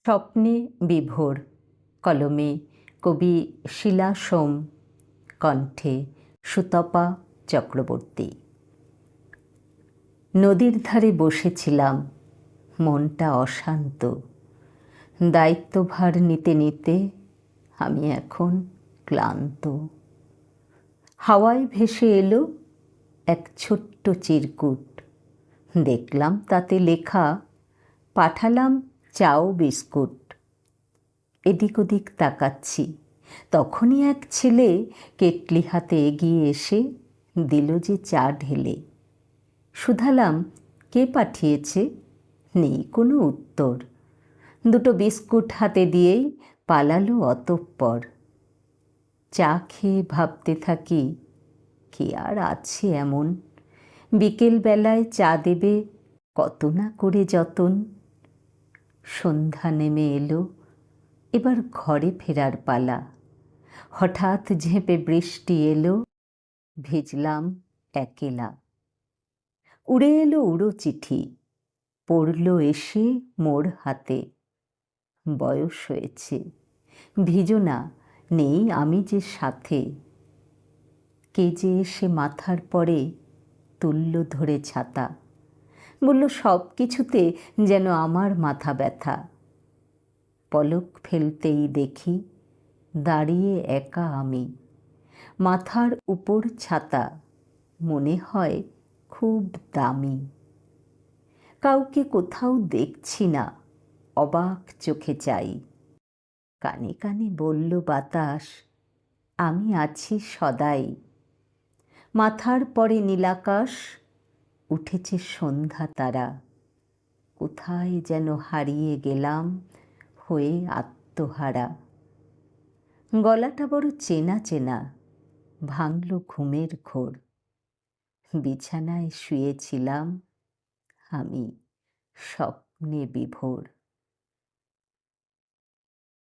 স্বপ্নে বিভোর, কলমে কবি শিলা সোম, কণ্ঠে সুতপা চক্রবর্তী। নদীর ধারে বসেছিলাম, মনটা অশান্ত। দায়িত্বভার নিতে নিতে আমি এখন ক্লান্ত। হাওয়ায় ভেসে এলো এক ছোট্ট চিরকুট। দেখলাম তাতে লেখা, পাঠালাম চাও বিস্কুট। এদিক ওদিক তাকাচ্ছি, তখনই এক ছেলে কেটলি হাতে এগিয়ে এসে দিল যে চা ঢেলে। শুধালাম কে পাঠিয়েছে, নেই কোনো উত্তর। দুটো বিস্কুট হাতে দিয়েই পালালো অতঃপর। চা খেয়ে ভাবতে থাকি, কি আর আছে এমন, বিকেলবেলায় চা দেবে কত না করে যতন। সন্ধ্যা নেমে এলো, এবার ঘরে ফেরার পালা। হঠাৎ ঝেঁপে বৃষ্টি এলো, ভিজলাম একেলা। উড়ে এলো উড়ো চিঠি, পড়ল এসে মোর হাতে। বয়স হয়েছে, ভিজো না, নেই আমি যে সাথে। কে যে এসে মাথার পরে তুলল ধরে ছাতা, বলল সব কিছুতে যেন আমার মাথা ব্যথা। পলক ফেলতেই দেখি দাঁড়িয়ে একা আমি, মাথার উপর ছাতা, মনে হয় খুব দামি। কাউকে কোথাও দেখছি না, অবাক চোখে চাই। কানে কানে বলল বাতাস, আমি আছি সদাই। মাথার পরে নীলাকাশ, উঠেছে সন্ধ্যা তারা। কোথায় যেন হারিয়ে গেলাম, হয়ে আত্মহারা। গলাটা বড় চেনা চেনা, ভাঙল ঘুমের ঘোর। বিছানায় শুয়েছিলাম আমি, স্বপ্নে বিভোর।